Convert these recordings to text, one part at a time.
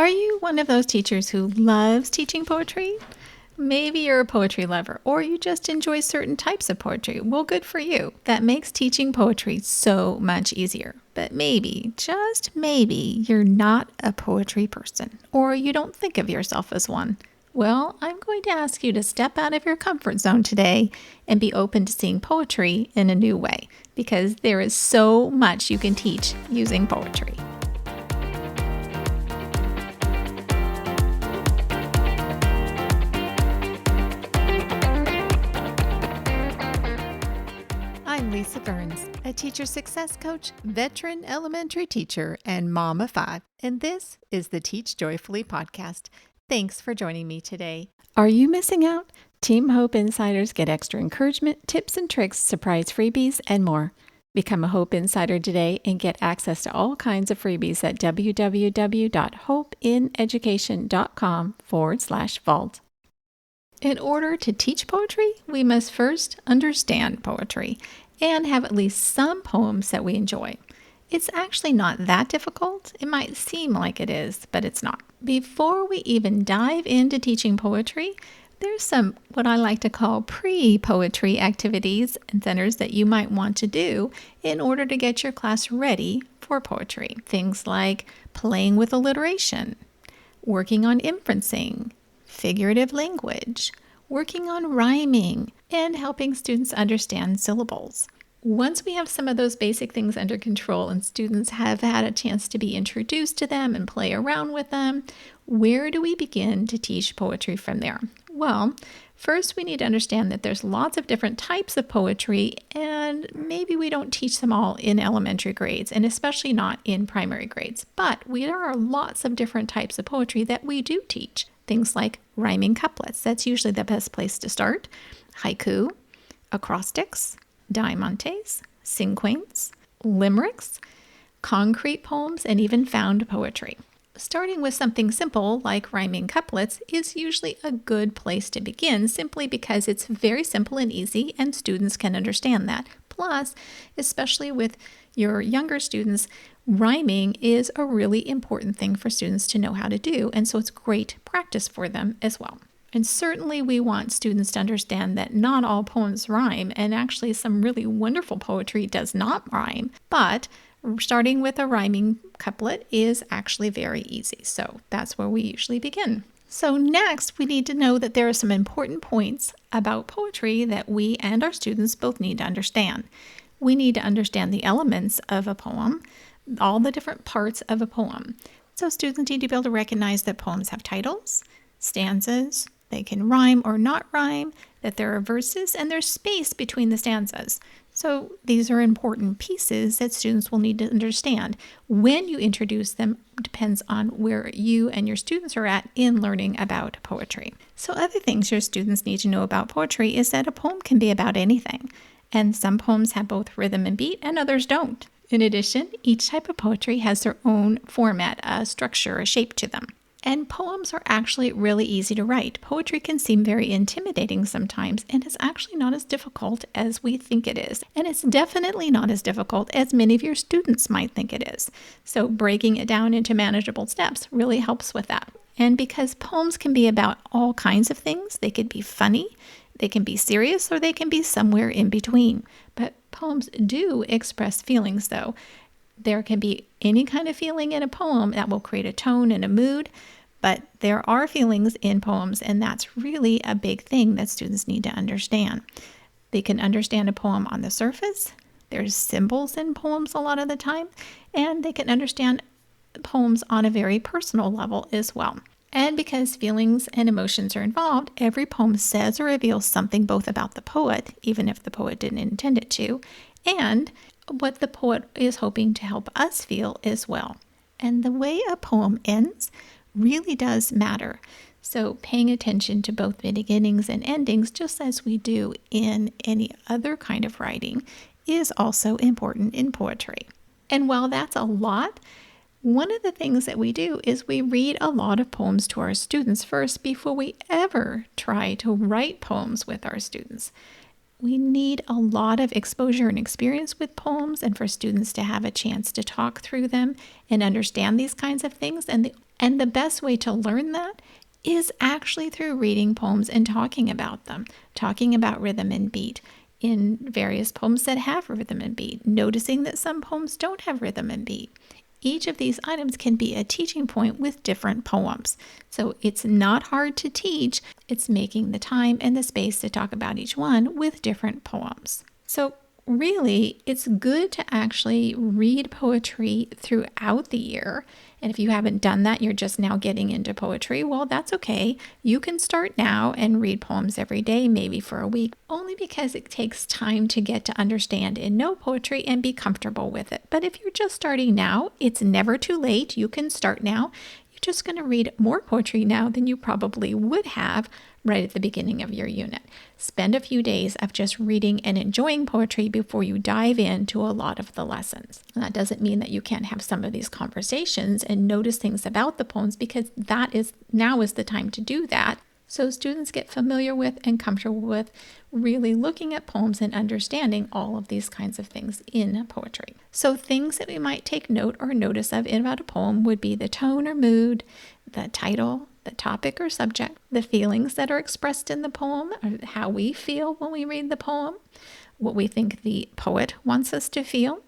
Are you one of those teachers who loves teaching poetry? Maybe you're a poetry lover, or you just enjoy certain types of poetry. Well, good for you. That makes teaching poetry so much easier. But maybe, just maybe, you're not a poetry person, or you don't think of yourself as one. Well, I'm going to ask you to step out of your comfort zone today and be open to seeing poetry in a new way, because there is so much you can teach using poetry. I'm Lisa Burns, a teacher success coach, veteran elementary teacher, and mom of 5. And this is the Teach Joyfully podcast. Thanks for joining me today. Are you missing out? Team H.O.P.E Insiders get extra encouragement, tips and tricks, surprise freebies, and more. Become a H.O.P.E Insider today and get access to all kinds of freebies at www.hopeineducation.com/vault. In order to teach poetry, we must first understand poetry and have at least some poems that we enjoy. It's actually not that difficult. It might seem like it is, but it's not. Before we even dive into teaching poetry, there's some what I like to call pre-poetry activities and centers that you might want to do in order to get your class ready for poetry. Things like playing with alliteration, working on inferencing, figurative language, working on rhyming, and helping students understand syllables. Once we have some of those basic things under control and students have had a chance to be introduced to them and play around with them, where do we begin to teach poetry from there? Well, first we need to understand that there's lots of different types of poetry, and maybe we don't teach them all in elementary grades, and especially not in primary grades. But there are lots of different types of poetry that we do teach. Things like rhyming couplets, that's usually the best place to start. Haiku, acrostics, diamantes, cinquains, limericks, concrete poems, and even found poetry. Starting with something simple like rhyming couplets is usually a good place to begin, simply because it's very simple and easy and students can understand that. Plus, especially with your younger students, rhyming is a really important thing for students to know how to do, and so it's great practice for them as well. And certainly we want students to understand that not all poems rhyme, and actually some really wonderful poetry does not rhyme, but starting with a rhyming couplet is actually very easy. So that's where we usually begin. So next, we need to know that there are some important points about poetry that we and our students both need to understand. We need to understand the elements of a poem, all the different parts of a poem. So students need to be able to recognize that poems have titles, stanzas, they can rhyme or not rhyme, that there are verses, and there's space between the stanzas. So these are important pieces that students will need to understand. When you introduce them depends on where you and your students are at in learning about poetry. So other things your students need to know about poetry is that a poem can be about anything. And some poems have both rhythm and beat and others don't. In addition, each type of poetry has their own format, a structure, a shape to them. And poems are actually really easy to write. Poetry can seem very intimidating sometimes, and it's actually not as difficult as we think it is. And it's definitely not as difficult as many of your students might think it is. So breaking it down into manageable steps really helps with that. And because poems can be about all kinds of things, they could be funny, they can be serious, or they can be somewhere in between. But poems do express feelings, though. There can be any kind of feeling in a poem that will create a tone and a mood, but there are feelings in poems, and that's really a big thing that students need to understand. They can understand a poem on the surface. There's symbols in poems a lot of the time, and they can understand poems on a very personal level as well. And because feelings and emotions are involved, every poem says or reveals something both about the poet, even if the poet didn't intend it to, and what the poet is hoping to help us feel as well. And the way a poem ends really does matter. So paying attention to both the beginnings and endings, just as we do in any other kind of writing, is also important in poetry. And while that's a lot, one of the things that we do is we read a lot of poems to our students first before we ever try to write poems with our students. We need a lot of exposure and experience with poems, and for students to have a chance to talk through them and understand these kinds of things. And the And the best way to learn that is actually through reading poems and talking about them, talking about rhythm and beat in various poems that have rhythm and beat, noticing that some poems don't have rhythm and beat. Each of these items can be a teaching point with different poems. So it's not hard to teach. It's making the time and the space to talk about each one with different poems. So really, it's good to actually read poetry throughout the year. And if you haven't done that, you're just now getting into poetry, well, that's okay. You can start now and read poems every day, maybe for a week, only because it takes time to get to understand and know poetry and be comfortable with it. But if you're just starting now, it's never too late. You can start now. You're just going to read more poetry now than you probably would have right at the beginning of your unit. Spend a few days of just reading and enjoying poetry before you dive into a lot of the lessons. And that doesn't mean that you can't have some of these conversations and notice things about the poems, because now is the time to do that. So students get familiar with and comfortable with really looking at poems and understanding all of these kinds of things in poetry. So things that we might take note or notice of about a poem would be the tone or mood, the title, the topic or subject, the feelings that are expressed in the poem, or how we feel when we read the poem, what we think the poet wants us to feel,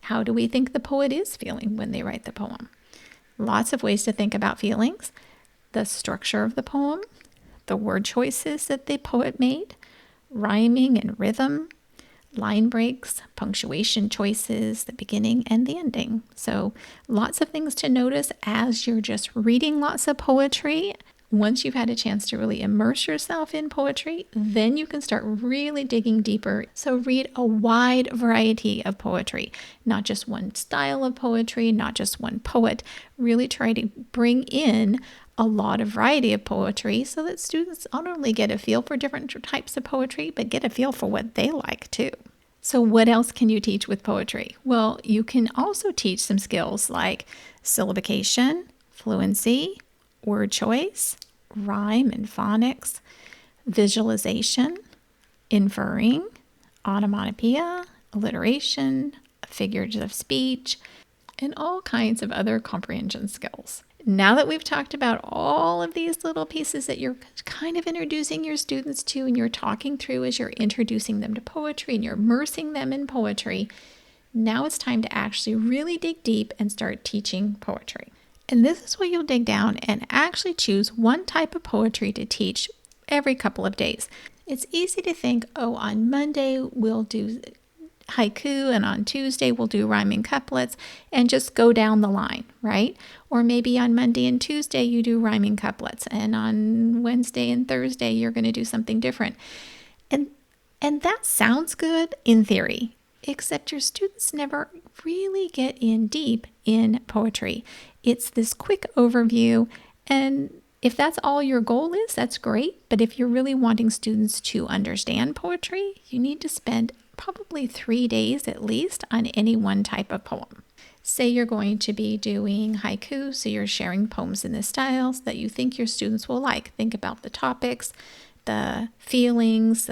how do we think the poet is feeling when they write the poem. Lots of ways to think about feelings, the structure of the poem, the word choices that the poet made, rhyming and rhythm, line breaks, punctuation choices, the beginning and the ending. So lots of things to notice as you're just reading lots of poetry. Once you've had a chance to really immerse yourself in poetry, then you can start really digging deeper. So read a wide variety of poetry, not just one style of poetry, not just one poet. Really try to bring in a lot of variety of poetry so that students not only get a feel for different types of poetry, but get a feel for what they like too. So what else can you teach with poetry? Well, you can also teach some skills like syllabication, fluency, word choice, rhyme and phonics, visualization, inferring, onomatopoeia, alliteration, figures of speech, and all kinds of other comprehension skills. Now that we've talked about all of these little pieces that you're kind of introducing your students to and you're talking through as you're introducing them to poetry and you're immersing them in poetry, now it's time to actually really dig deep and start teaching poetry. And this is where you'll dig down and actually choose one type of poetry to teach every couple of days. It's easy to think, oh, on Monday we'll do haiku, and on Tuesday we'll do rhyming couplets, and just go down the line, right? Or maybe on Monday and Tuesday you do rhyming couplets, and on Wednesday and Thursday you're going to do something different. And that sounds good in theory, except your students never really get in deep in poetry. It's this quick overview, and if that's all your goal is, that's great. But if you're really wanting students to understand poetry, you need to spend probably 3 days at least on any one type of poem. Say you're going to be doing haiku, so you're sharing poems in the styles that you think your students will like. Think about the topics, the feelings,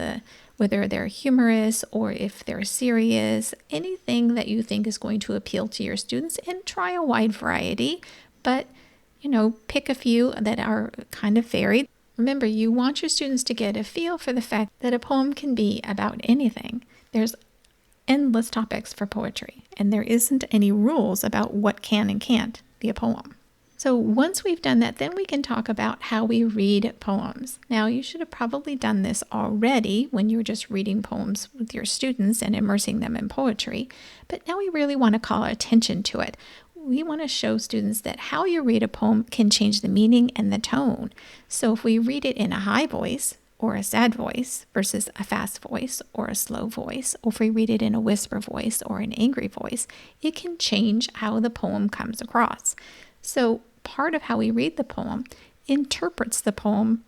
whether they're humorous or if they're serious, anything that you think is going to appeal to your students, and try a wide variety, but pick a few that are kind of varied. Remember, you want your students to get a feel for the fact that a poem can be about anything. There's endless topics for poetry, and there isn't any rules about what can and can't be a poem. So once we've done that, then we can talk about how we read poems. Now, you should have probably done this already when you were just reading poems with your students and immersing them in poetry, but now we really want to call attention to it. We want to show students that how you read a poem can change the meaning and the tone. So if we read it in a high voice or a sad voice versus a fast voice or a slow voice, or if we read it in a whisper voice or an angry voice, it can change how the poem comes across. So part of how we read the poem interprets the poem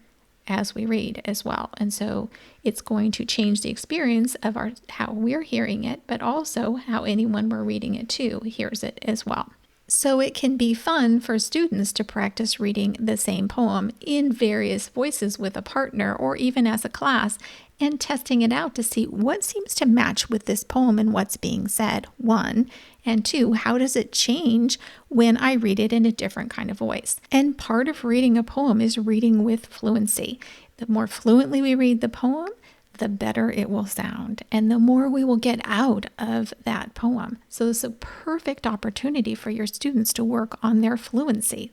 as we read as well. And so it's going to change the experience of how we're hearing it, but also how anyone we're reading it to hears it as well. So it can be fun for students to practice reading the same poem in various voices with a partner or even as a class and testing it out to see what seems to match with this poem and what's being said, one, and two, how does it change when I read it in a different kind of voice? And part of reading a poem is reading with fluency. The more fluently we read the poem, the better it will sound, and the more we will get out of that poem. So it's a perfect opportunity for your students to work on their fluency.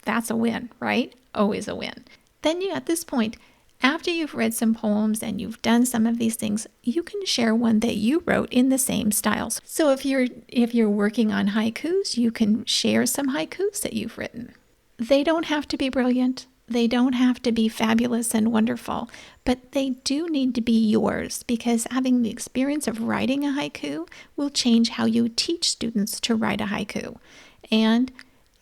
That's a win, right? Always a win. Then at this point, after you've read some poems and you've done some of these things, you can share one that you wrote in the same styles. So if you're working on haikus, you can share some haikus that you've written. They don't have to be brilliant. They don't have to be fabulous and wonderful, but they do need to be yours, because having the experience of writing a haiku will change how you teach students to write a haiku. And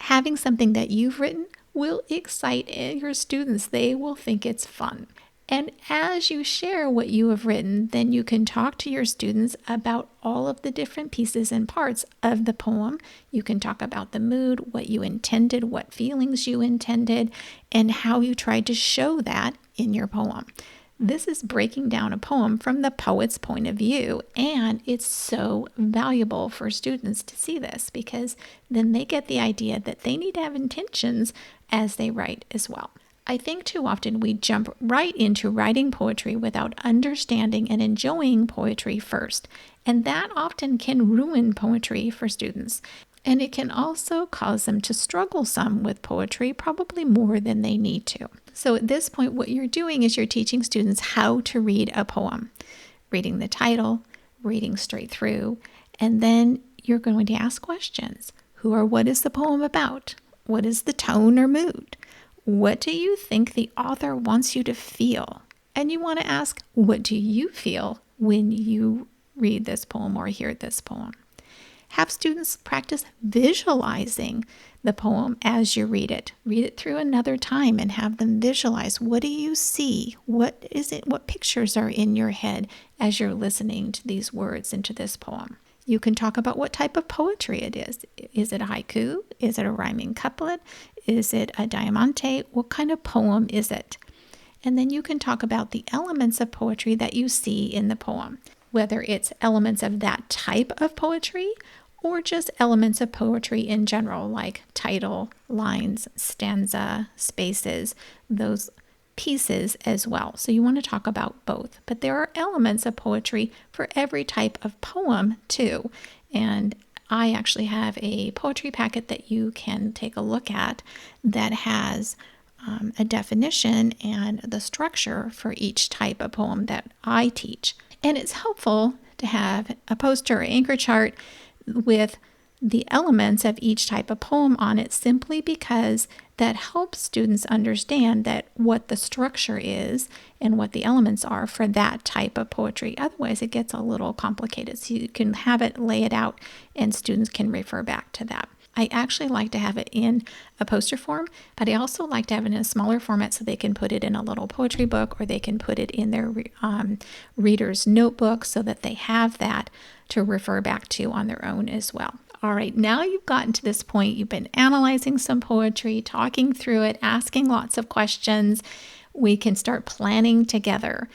having something that you've written will excite your students. They will think it's fun. And as you share what you have written, then you can talk to your students about all of the different pieces and parts of the poem. You can talk about the mood, what you intended, what feelings you intended, and how you tried to show that in your poem. This is breaking down a poem from the poet's point of view, and it's so valuable for students to see this, because then they get the idea that they need to have intentions as they write as well. I think too often we jump right into writing poetry without understanding and enjoying poetry first, and that often can ruin poetry for students. And it can also cause them to struggle some with poetry, probably more than they need to. So at this point, what you're doing is you're teaching students how to read a poem, reading the title, reading straight through, and then you're going to ask questions. Who or what is the poem about? What is the tone or mood? What do you think the author wants you to feel? And you want to ask, what do you feel when you read this poem or hear this poem? Have students practice visualizing the poem as you read it. Read it through another time and have them visualize. What do you see? What is it? What pictures are in your head as you're listening to these words and to this poem? You can talk about what type of poetry it is. Is it a haiku? Is it a rhyming couplet? Is it a diamante? What kind of poem is it? And then you can talk about the elements of poetry that you see in the poem, whether it's elements of that type of poetry or just elements of poetry in general, like title, lines, stanza, spaces, those pieces as well. So you want to talk about both. But there are elements of poetry for every type of poem too. And I actually have a poetry packet that you can take a look at that has a definition and the structure for each type of poem that I teach. And it's helpful to have a poster or anchor chart with the elements of each type of poem on it, simply because that helps students understand that what the structure is and what the elements are for that type of poetry. Otherwise, it gets a little complicated. So you can have it, lay it out, and students can refer back to that. I actually like to have it in a poster form, but I also like to have it in a smaller format so they can put it in a little poetry book, or they can put it in their reader's notebook so that they have that to refer back to on their own as well. All right, now you've gotten to this point. You've been analyzing some poetry, talking through it, asking lots of questions. We can start planning together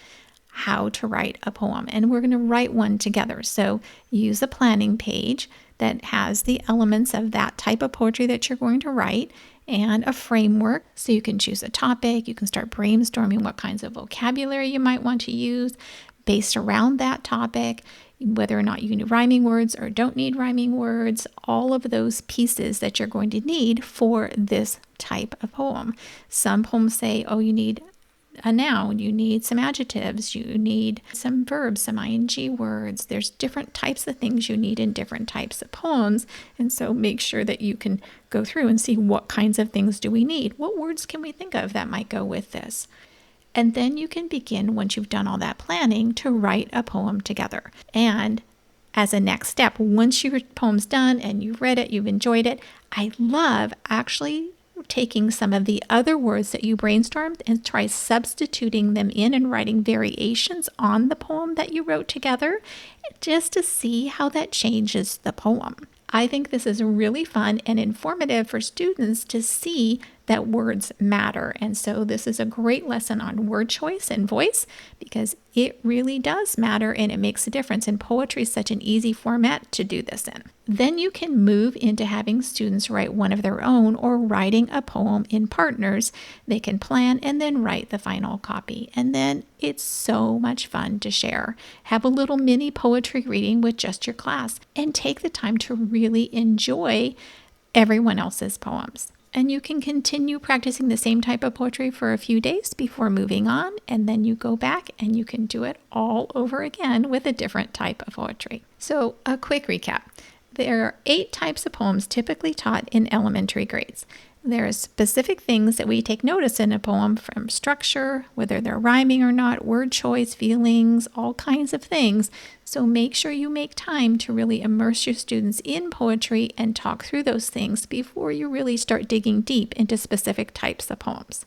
how to write a poem, and we're going to write one together. So use a planning page that has the elements of that type of poetry that you're going to write and a framework. So you can choose a topic. You can start brainstorming what kinds of vocabulary you might want to use based around that topic, whether or not you need rhyming words or don't need rhyming words, all of those pieces that you're going to need for this type of poem. Some poems say, oh, you need a noun, you need some adjectives, you need some verbs, some ing words. There's different types of things you need in different types of poems. And so make sure that you can go through and see what kinds of things do we need. What words can we think of that might go with this? And then you can begin, once you've done all that planning, to write a poem together. And as a next step, once your poem's done and you've read it, you've enjoyed it, I love actually taking some of the other words that you brainstormed and try substituting them in and writing variations on the poem that you wrote together, just to see how that changes the poem. I think this is really fun and informative for students to see that words matter. And so this is a great lesson on word choice and voice because it really does matter and it makes a difference. And poetry is such an easy format to do this in. Then you can move into having students write one of their own or writing a poem in partners. They can plan and then write the final copy. And then it's so much fun to share. Have a little mini poetry reading with just your class and take the time to really enjoy everyone else's poems. And you can continue practicing the same type of poetry for a few days before moving on. And then you go back and you can do it all over again with a different type of poetry. So a quick recap. There are 8 types of poems typically taught in elementary grades. There are specific things that we take notice in a poem, from structure, whether they're rhyming or not, word choice, feelings, all kinds of things. So make sure you make time to really immerse your students in poetry and talk through those things before you really start digging deep into specific types of poems.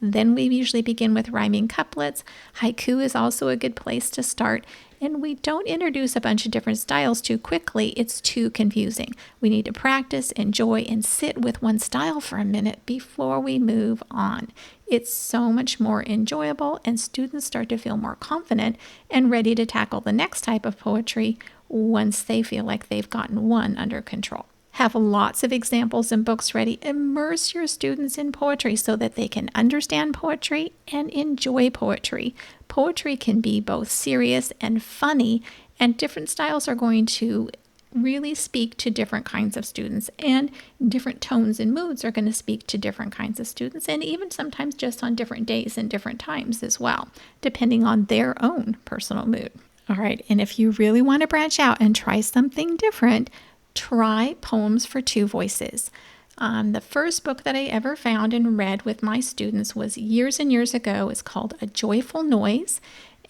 Then we usually begin with rhyming couplets. Haiku is also a good place to start. And we don't introduce a bunch of different styles too quickly. It's too confusing. We need to practice, enjoy, and sit with one style for a minute before we move on. It's so much more enjoyable, and students start to feel more confident and ready to tackle the next type of poetry once they feel like they've gotten one under control. Have lots of examples and books ready. Immerse your students in poetry so that they can understand poetry and enjoy poetry. Poetry can be both serious and funny, and different styles are going to really speak to different kinds of students, and different tones and moods are going to speak to different kinds of students, and even sometimes just on different days and different times as well, depending on their own personal mood. All right, and if you really want to branch out and try something different, try Poems for Two Voices. The first book that I ever found and read with my students was years and years ago. It's called A Joyful Noise.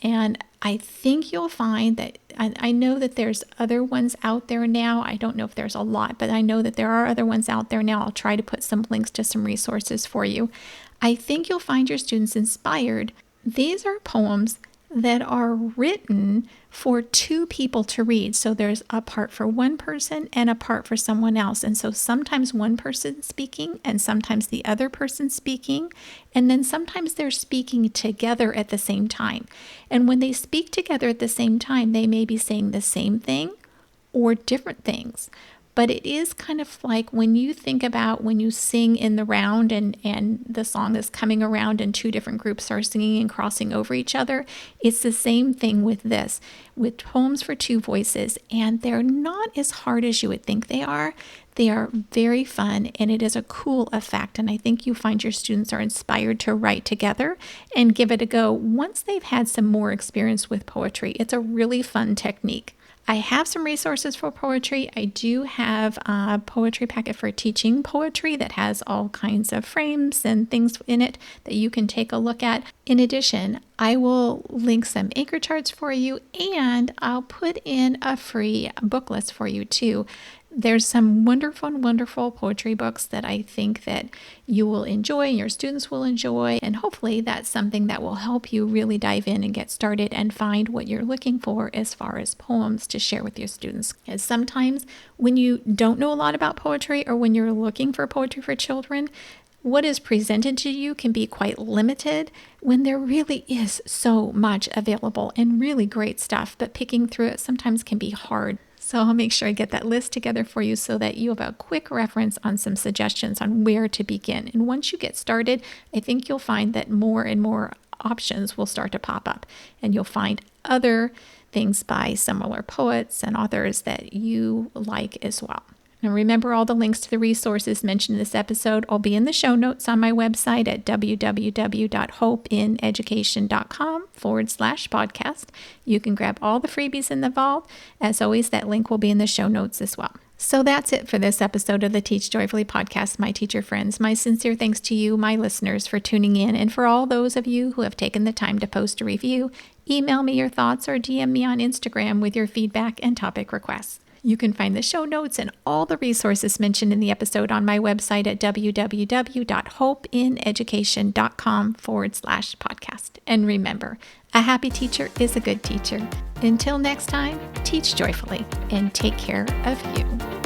And I think you'll find that, I know that there's other ones out there now. I don't know if there's a lot, but I know that there are other ones out there now. I'll try to put some links to some resources for you. I think you'll find your students inspired. These are poems that are written for 2 people to read. So there's a part for one person and a part for someone else. And so sometimes one person's speaking and sometimes the other person's speaking. And then sometimes they're speaking together at the same time. And when they speak together at the same time, they may be saying the same thing or different things. But it is kind of like when you think about when you sing in the round and the song is coming around and 2 different groups are singing and crossing over each other. It's the same thing with this, with Poems for Two Voices. And they're not as hard as you would think they are. They are very fun, and it is a cool effect. And I think you find your students are inspired to write together and give it a go once they've had some more experience with poetry. It's a really fun technique. I have some resources for poetry. I do have a poetry packet for teaching poetry that has all kinds of frames and things in it that you can take a look at. In addition, I will link some anchor charts for you, and I'll put in a free book list for you too. There's some wonderful poetry books that I think that you will enjoy and your students will enjoy. And hopefully that's something that will help you really dive in and get started and find what you're looking for as far as poems to share with your students. As sometimes when you don't know a lot about poetry, or when you're looking for poetry for children, what is presented to you can be quite limited when there really is so much available and really great stuff, but picking through it sometimes can be hard. So I'll make sure I get that list together for you so that you have a quick reference on some suggestions on where to begin. And once you get started, I think you'll find that more and more options will start to pop up, and you'll find other things by similar poets and authors that you like as well. Now remember, all the links to the resources mentioned in this episode will be in the show notes on my website at www.hopeineducation.com/podcast. You can grab all the freebies in the vault. As always, that link will be in the show notes as well. So that's it for this episode of the Teach Joyfully podcast, my teacher friends. My sincere thanks to you, my listeners, for tuning in, and for all those of you who have taken the time to post a review. Email me your thoughts or DM me on Instagram with your feedback and topic requests. You can find the show notes and all the resources mentioned in the episode on my website at www.hopeineducation.com/podcast. And remember, a happy teacher is a good teacher. Until next time, teach joyfully and take care of you.